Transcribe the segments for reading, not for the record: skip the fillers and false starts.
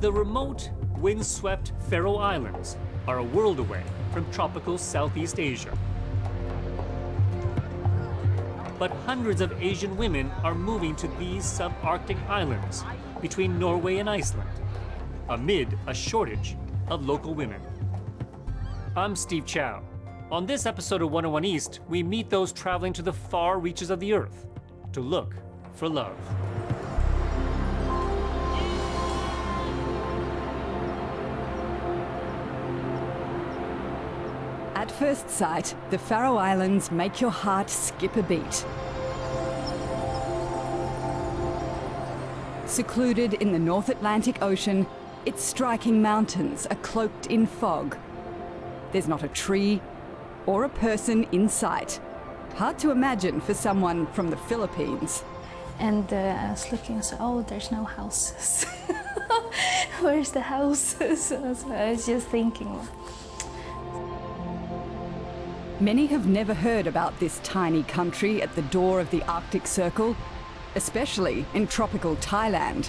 The remote, windswept Faroe Islands are a world away from tropical Southeast Asia. But hundreds of Asian women are moving to these subarctic islands between Norway and Iceland, amid a shortage of local women. I'm Steve Chow. On this episode of 101 East, we meet those traveling to the far reaches of the earth to look for love. At first sight, the Faroe Islands make your heart skip a beat. Secluded in the North Atlantic Ocean, its striking mountains are cloaked in fog. There's not a tree or a person in sight. Hard to imagine for someone from the Philippines. And I was looking, so, oh, there's no houses. Where's the houses? So I was just thinking. Many have never heard about this tiny country at the door of the Arctic Circle, especially in tropical Thailand.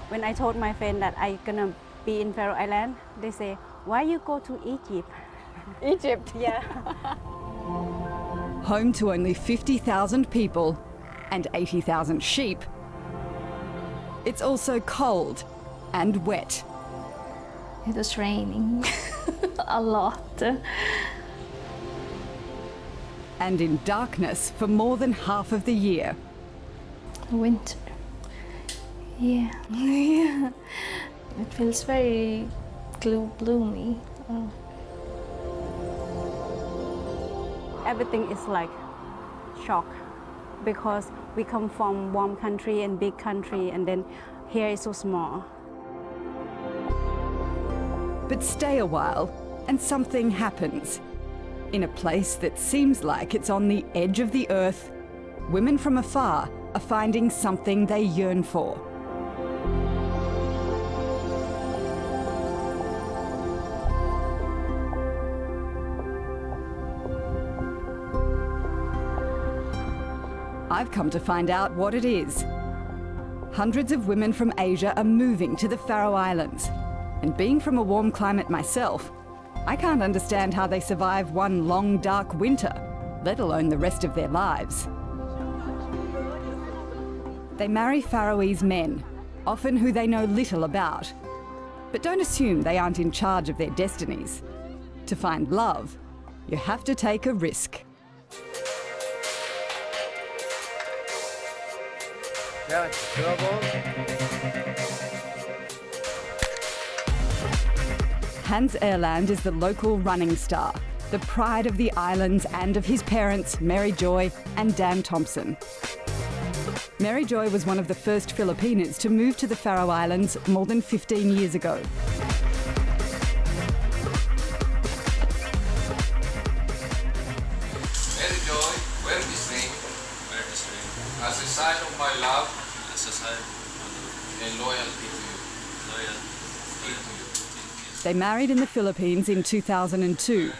When I told my friend that I'm gonna be in Faroe Island, they say, why you go to Egypt? Egypt? Yeah. Home to only 50,000 people and 80,000 sheep, it's also cold and wet. It was raining a lot. And in darkness for more than half of the year. Winter. Yeah. Yeah. It feels very gloomy. Everything is like shock because we come from warm country and big country, and then here is so small. But stay a while and something happens. In a place that seems like it's on the edge of the earth, women from afar are finding something they yearn for. I've come to find out what it is. Hundreds of women from Asia are moving to the Faroe Islands. And being from a warm climate myself, I can't understand how they survive one long, dark winter, let alone the rest of their lives. They marry Faroese men, often who they know little about. But don't assume they aren't in charge of their destinies. To find love, you have to take a risk. Hans Erland is the local running star, the pride of the islands and of his parents, Mary Joy and Dan Thompson. Mary Joy was one of the first Filipinas to move to the Faroe Islands more than 15 years ago. Mary Joy, wear this ring. Wear this ring. As a sign of my love. As a sign and loyalty to you. Loyalty to you. They married in the Philippines in 2002.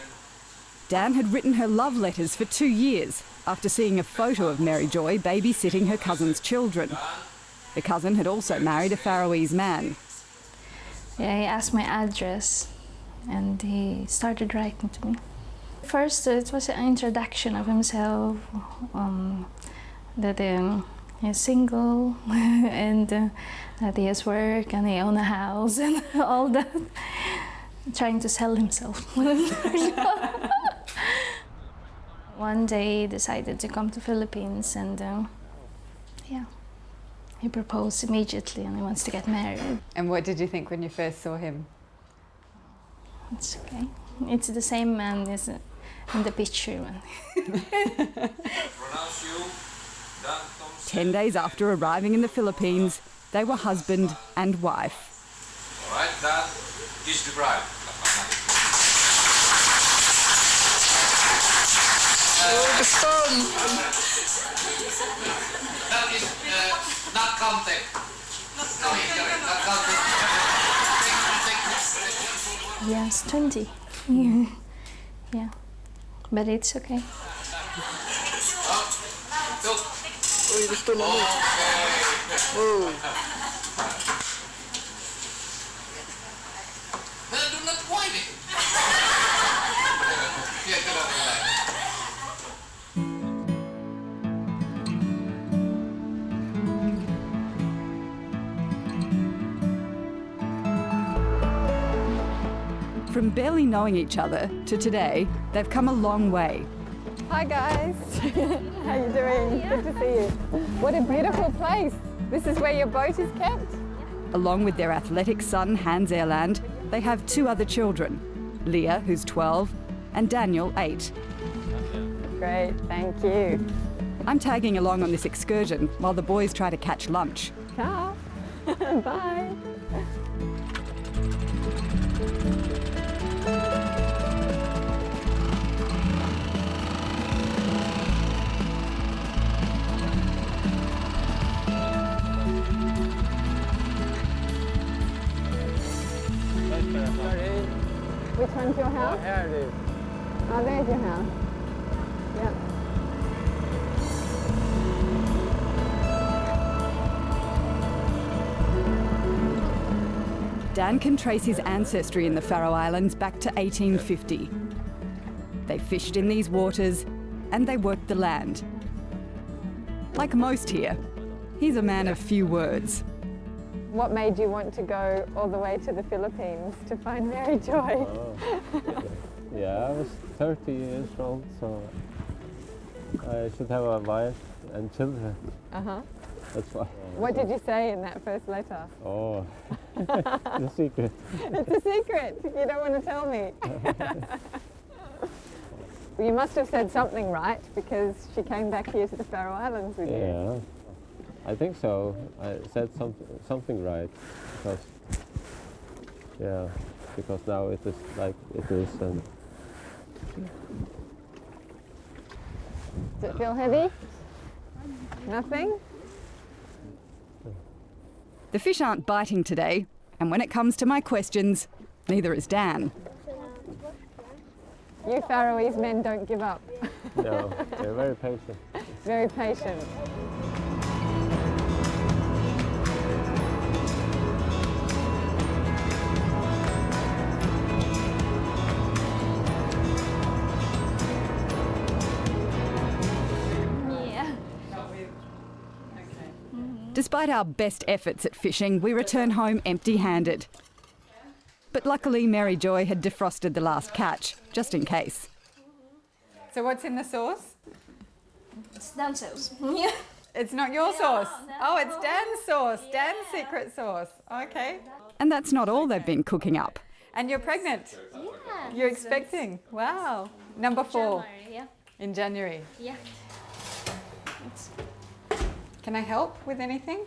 Dan had written her love letters for 2 years after seeing a photo of Mary Joy babysitting her cousin's children. The cousin had also married a Faroese man. Yeah, he asked my address and he started writing to me. First, it was an introduction of himself, that he's single and that he has work and he owns a house and all that. Trying to sell himself. One day he decided to come to Philippines and yeah, he proposed immediately and he wants to get married. And what did you think when you first saw him? It's okay. It's the same man as in the picture. 10 days after arriving in the Philippines, they were husband and wife. All right, that is the bride. The storm! That is not counted. Not counted. Yes, 20. Yeah, but it's okay. Uy, gusto na mo. Oh. From barely knowing each other to today, they've come a long way. Hi guys. How you doing? Good to see you. What a beautiful place. This is where your boat is kept? Along with their athletic son, Hans Erland, they have 2 other children, Leah, who's 12, and Daniel, 8. Great, thank you. I'm tagging along on this excursion while the boys try to catch lunch. Ciao. Bye. Which one's your house? Oh, there's your house. Yeah. Dan can trace his ancestry in the Faroe Islands back to 1850. They fished in these waters and they worked the land. Like most here, he's a man of few words. What made you want to go all the way to the Philippines to find Mary Joy? Yeah, I was 30 years old, so I should have a wife and children. Uh-huh. That's why. What did you say in that first letter? Oh, the secret. It's a secret. You don't want to tell me. You must have said something right, because she came back here to the Faroe Islands with you. Yeah, I think so. I said something right, because now it is like it is. And does it feel heavy? Nothing? The fish aren't biting today, and when it comes to my questions, neither is Dan. You Faroese men don't give up. no, they're very patient. Very patient. Despite our best efforts at fishing, we return home empty-handed. But luckily, Mary Joy had defrosted the last catch, just in case. So what's in the sauce? It's Dan's sauce. It's not your sauce. Oh, it's Dan's sauce. Dan's secret sauce. Okay. And that's not all they've been cooking up. And you're pregnant? Yeah. You're expecting? Wow. Number 4. Yeah. In January. Yeah. Can I help with anything?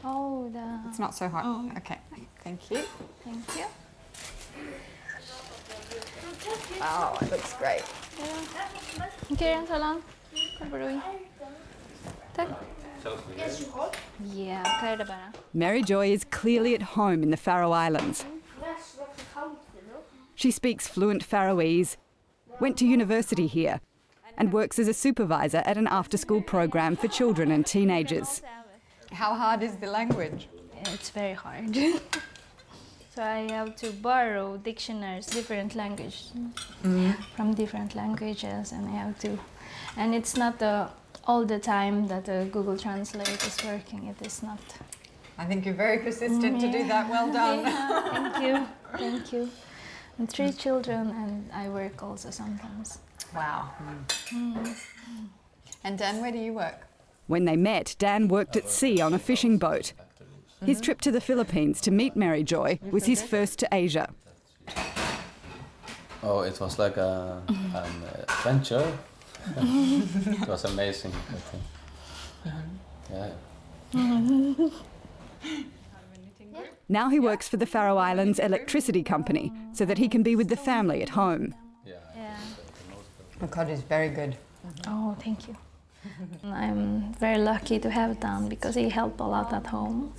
Oh, It's not so hot. Oh. Okay. Thank you. Thank you. Wow, it looks great. Okay, så lang. Tack. Ja, hva er det bare? Mary Joy is clearly at home in the Faroe Islands. She speaks fluent Faroese, went to university here, and works as a supervisor at an after-school program for children and teenagers. How hard is the language? It's very hard. So I have to borrow dictionaries, different languages, from different languages, and I have to, and it's not all the time that the Google Translate is working. It is not. I think you're very persistent to do that. Well done. Yeah, thank you, thank you. And 3 children, and I work also sometimes. Wow. And Dan, where do you work? When they met, Dan worked at sea on a fishing boat. His trip to the Philippines to meet Mary Joy was his first to Asia. Oh, it was like an adventure. It was amazing. Yeah. Now he works for the Faroe Islands electricity company so that he can be with the family at home. Yeah. The cod is very good. Oh, thank you. I'm very lucky to have Dan because he helped a lot at home.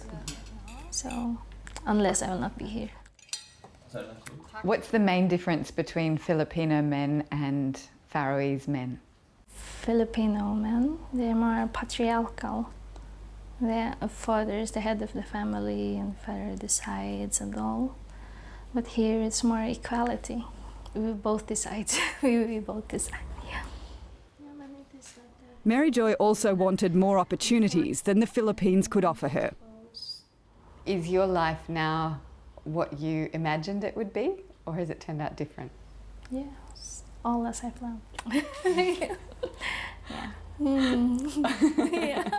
So, unless I will not be here. What's the main difference between Filipino men and Faroese men? Filipino men, they're more patriarchal. Their father is the head of the family and father decides and all. But here it's more equality. We both decide. we both decide, yeah. Mary Joy also wanted more opportunities than the Philippines could offer her. Is your life now what you imagined it would be? Or has it turned out different? Yes, all as I planned. Yeah. Yeah.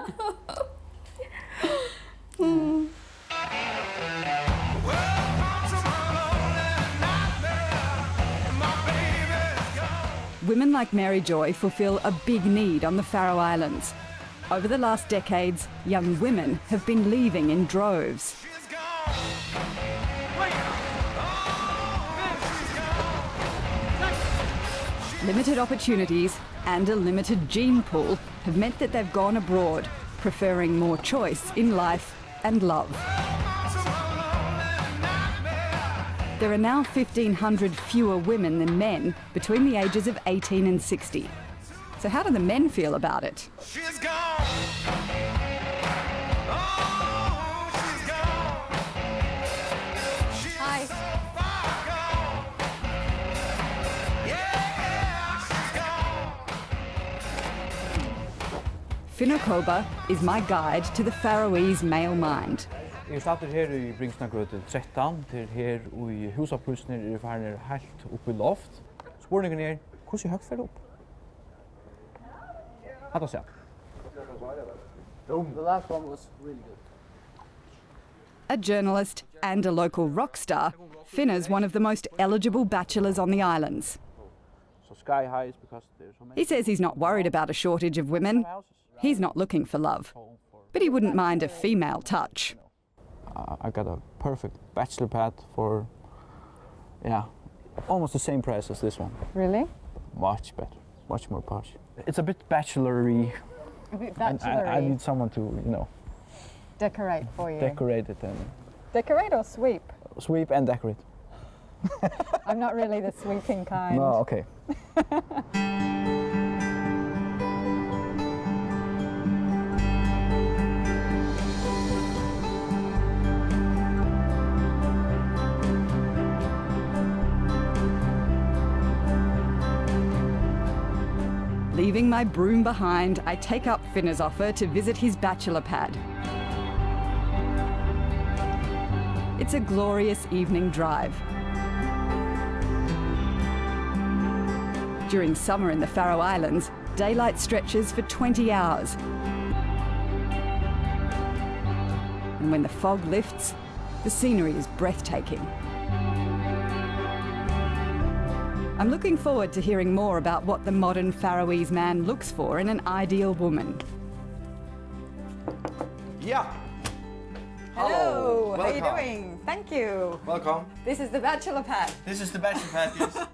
Women like Mary Joy fulfill a big need on the Faroe Islands. Over the last decades, young women have been leaving in droves. Limited opportunities and a limited gene pool have meant that they've gone abroad, preferring more choice in life and love. There are now 1,500 fewer women than men between the ages of 18 and 60. So how do the men feel about it? She's gone. Oh, she's gone. She's Hi. so far gone. Yeah, she's gone. Finnokoba is my guide to the Faroese male mind. Jeg starter her i Bringsnagøte 13, til her i husappussene er ferdig helt oppe i loft. Spørningen er, hvordan høyt fer det opp? Hatt å se. The last one was really good. A journalist and a local rock star, Finna's one of the most eligible bachelors on the islands. So sky high is because there's so many. He says he's not worried about a shortage of women. He's not looking for love, but he wouldn't mind a female touch. I got a perfect bachelor pad for, yeah, almost the same price as this one. Really? Much better, much more posh. It's a bit bachelory. A bit And bachelory. I need someone to, you know, Decorate for you. decorate it and Decorate or sweep? sweep and decorate. I'm not really the sweeping kind. No, okay. Leaving my broom behind, I take up Finna's offer to visit his bachelor pad. It's a glorious evening drive. During summer in the Faroe Islands, daylight stretches for 20 hours. And when the fog lifts, the scenery is breathtaking. I'm looking forward to hearing more about what the modern Faroese man looks for in an ideal woman. Yeah. Hello, how are you Welcome. doing? Thank you. Welcome. This is the bachelor pad. This is the bachelor pad, yes.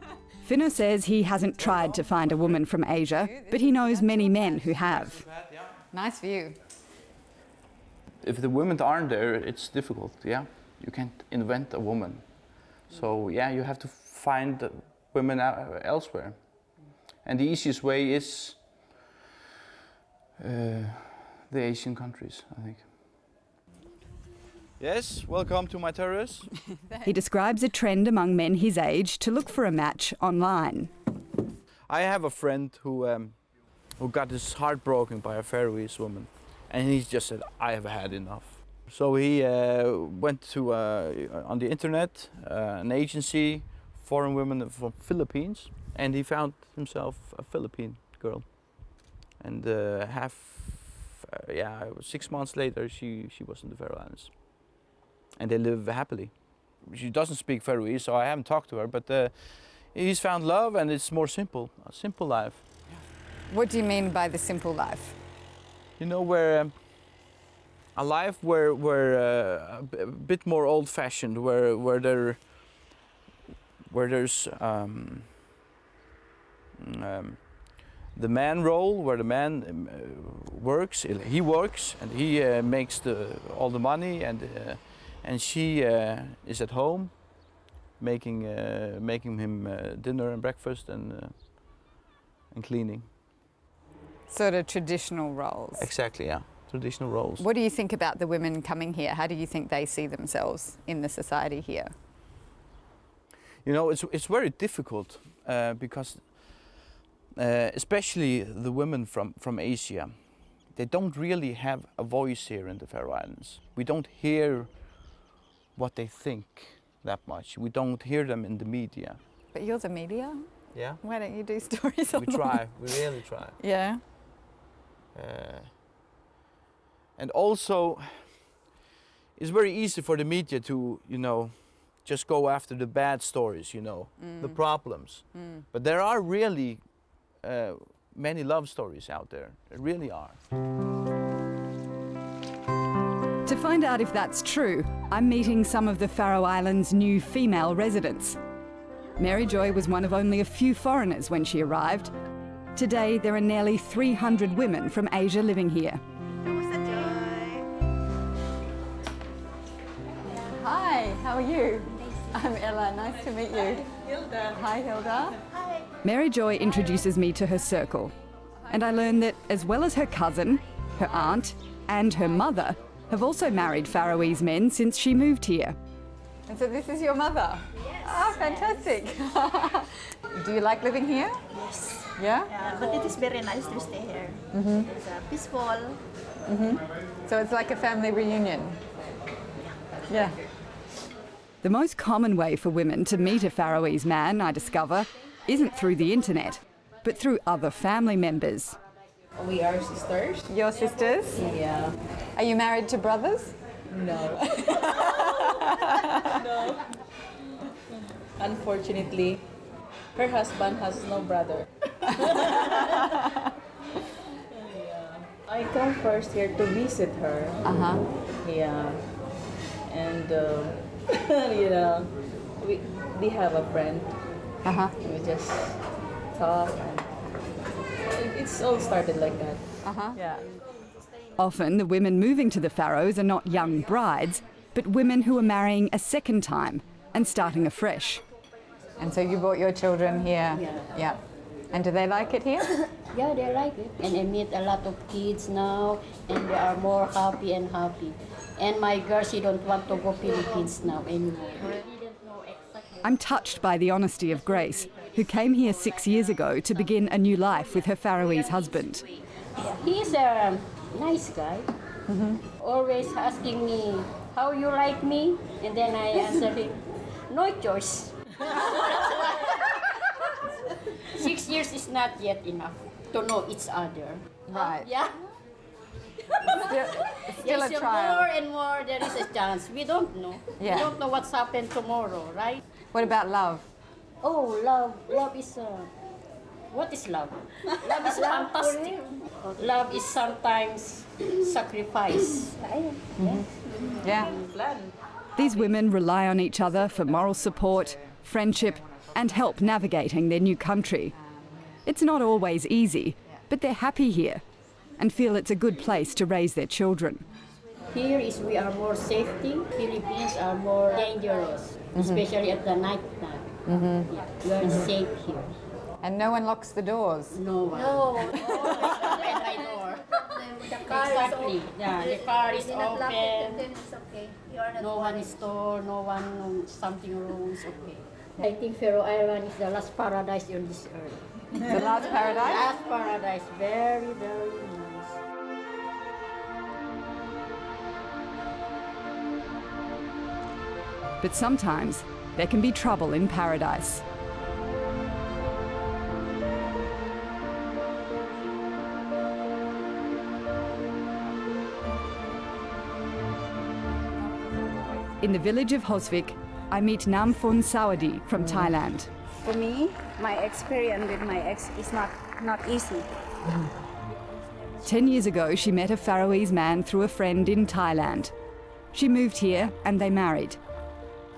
Finno says he hasn't tried to find a woman from Asia, but he knows many men who have. Nice view. If the women aren't there, it's difficult, yeah. You can't invent a woman. So, yeah, you have to find women elsewhere. And the easiest way is the Asian countries, I think. Yes, welcome to my terrace. He describes a trend among men his age to look for a match online. I have a friend who got his heart broken by a Faroese woman, and he just said, I have had enough. So he went to, on the internet, an agency, foreign women from Philippines, and he found himself a Philippine girl. And 6 months later, she was in the Faroe Islands. And they live happily. She doesn't speak Faroese, so I haven't talked to her, but he's found love and it's more simple, a simple life. What do you mean by the simple life? You know, where a life where a bit more old-fashioned, where there's the man role, where the man works. He works and he makes all the money, and she is at home, making him dinner and breakfast and cleaning. Sort of traditional roles. Exactly, yeah, traditional roles. What do you think about the women coming here? How do you think they see themselves in the society here? You know, it's very difficult because especially the women from Asia, they don't really have a voice here in the Faroe Islands. We don't hear what they think. that much. We don't hear them in the media. But you're the media. Yeah. Why don't you do stories on We try. We really try. Yeah. And also, it's very easy for the media to, you know, just go after the bad stories, you know, the problems. But there are really many love stories out there. There really are. To find out if that's true, I'm meeting some of the Faroe Islands' new female residents. Mary Joy was one of only a few foreigners when she arrived. Today, there are nearly 300 women from Asia living here. Hi, how are you? I'm Ella, nice to meet you. Hilda. Hi, Hilda. Mary Joy introduces me to her circle, and I learn that as well as her cousin, her aunt, and her mother have also married Faroese men since she moved here. And so this is your mother? Yes. Ah, fantastic. Do you like living here? Yes. Yeah? But it is very nice to stay here. It's peaceful. So it's like a family reunion? Yeah. The most common way for women to meet a Faroese man, I discover, isn't through the internet, but through other family members. We are sisters. Your sisters? Yeah. Are you married to brothers? No. No. Unfortunately, her husband has no brother. Yeah. I come first here to visit her. Yeah. And you know, we have a friend. We just talk, and it's all started like that. Yeah. Often, the women moving to the Faroes are not young brides, but women who are marrying a second time and starting afresh. And so you brought your children here? Yeah. And do they like it here? Yeah, they like it. And I meet a lot of kids now, and they are more happy and happy. And my girl, she don't want to go Philippines now anymore. I'm touched by the honesty of Grace, who came here 6 years ago to begin a new life with her Faroese husband. He's a nice guy, always asking me, how you like me? And then I answer him, no choice. 6 years is not yet enough to know each other. Right. Yeah. Still a trial. More and more there is a chance. We don't know. Yeah. We don't know what's happened tomorrow, right? What about love? Oh, love. Love is... what is love? Love is fantastic. Love is sometimes sacrifice. Yeah. These women rely on each other for moral support, friendship, and help navigating their new country. It's not always easy, but they're happy here and feel it's a good place to raise their children. Here is we are more safety. Philippines are more dangerous, especially at the night time. Yeah, we are safe here. And no one locks the doors? No one. No, always open my door. The car exactly. Yeah, the car is open. It's okay. You are not No one is store, no one something wrong is okay. I think Faroe Island is the last paradise on this earth. The last paradise? Last paradise, very, very nice. But sometimes there can be trouble in paradise. In the village of Hosvik, I meet Namphon Sawadi from Thailand. For me, my experience with my ex is not easy. 10 years ago, she met a Faroese man through a friend in Thailand. She moved here and they married.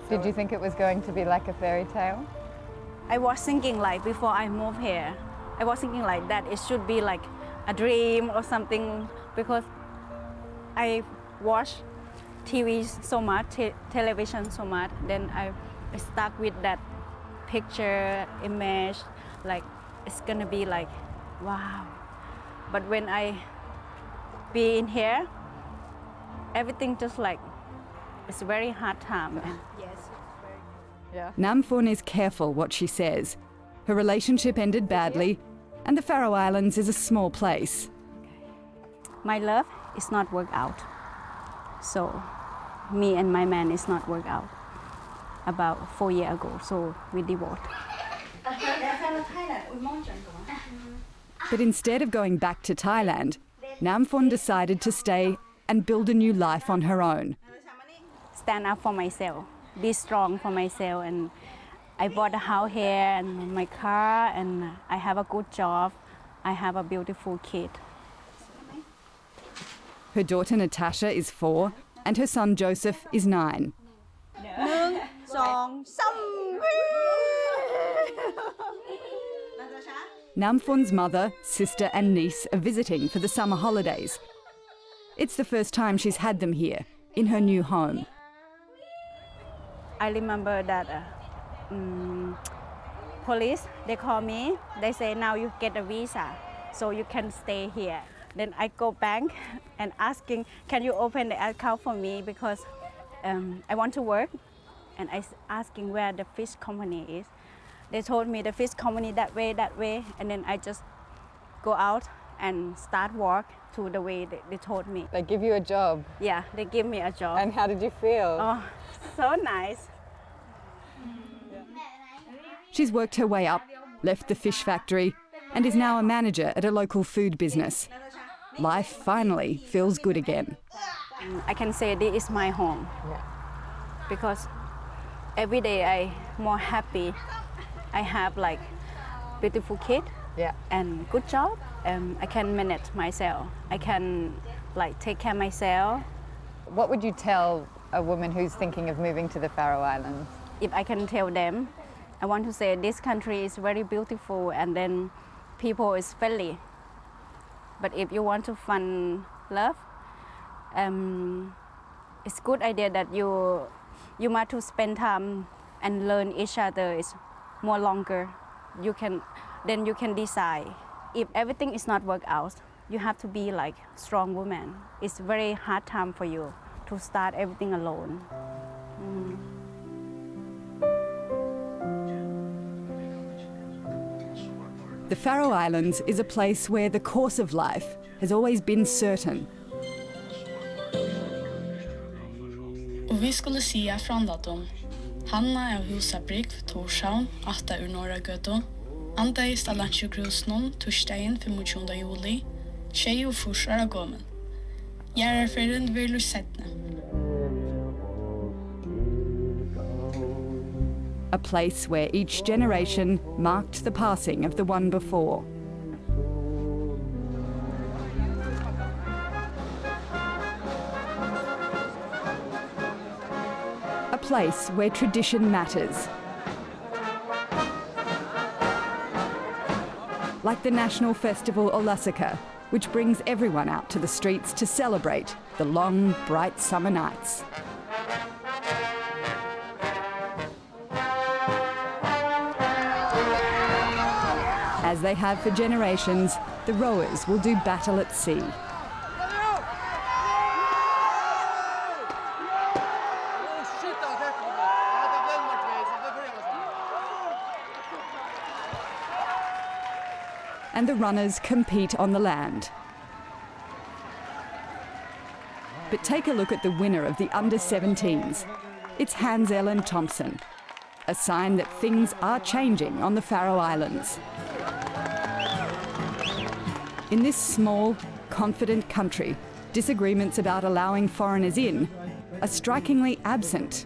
Did you think it was going to be like a fairy tale? I was thinking like before I moved here, I was thinking like that it should be like a dream or something because I watch TV so much, television so much, then I stuck with that picture, image, like it's gonna be like, wow. But when I be in here, everything just like, it's a very hard time. Yes. Yeah. Namphon is careful what she says. Her relationship ended badly, and the Faroe Islands is a small place. My love is not work out. So me and my man is not work out. about 4 years ago, so we divorced. But instead of going back to Thailand, Namphon decided to stay and build a new life on her own. Stand up for myself, be strong for myself, and I bought a house here and my car, and I have a good job. I have a beautiful kid. Her daughter Natasha is 4 and her son Joseph is 9. Namphon's mother, sister and niece are visiting for the summer holidays. It's the first time she's had them here, in her new home. I remember that police, they call me, they say now you get a visa, so you can stay here. Then I go bank and asking, can you open the account for me because I want to work. And I asking where the fish company is. They told me the fish company that way, and then I just go out and start work to the way they told me. They give you a job? Yeah, they give me a job. And how did you feel? Oh, so nice. She's worked her way up, left the fish factory, and is now a manager at a local food business. Life finally feels good again. I can say this is my home. Yeah. Because every day I'm more happy. I have like beautiful kid, yeah, and good job. I can manage myself. I can like take care of myself. What would you tell a woman who's thinking of moving to the Faroe Islands? If I can tell them, I want to say this country is very beautiful and then people is friendly. But if you want to find love, it's good idea that you must to spend time and learn each other is more longer. Then you can decide. If everything is not work out, you have to be like strong woman. It's very hard time for you to start everything alone. The Faroe Islands is a place where the course of life has always been certain. Og vi skulle si fra andatom. Hanna av husabrygg for Torshavn, 8 ur Norra Gøto. Anda i Stalandsjukrosnon, torsdagen 25. juli. 24 år gammel. Gjerarferden vil du sette. A place where each generation marked the passing of the one before. A place where tradition matters. Like the national festival Olasaka, which brings everyone out to the streets to celebrate the long, bright summer nights. As they have for generations, the rowers will do battle at sea. And the runners compete on the land. But take a look at the winner of the under-17s. It's Joy Thompson, a sign that things are changing on the Faroe Islands. In this small, confident country, disagreements about allowing foreigners in are strikingly absent.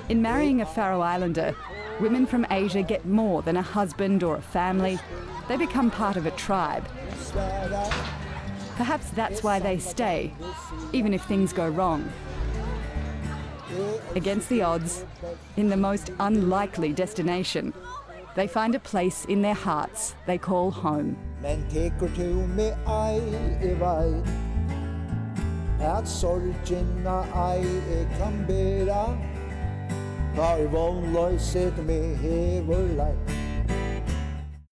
In marrying a Faroe Islander, women from Asia get more than a husband or a family. They become part of a tribe. Perhaps that's why they stay, even if things go wrong. Against the odds, in the most unlikely destination, they find a place in their hearts they call home. Var vonløyset me hever lagt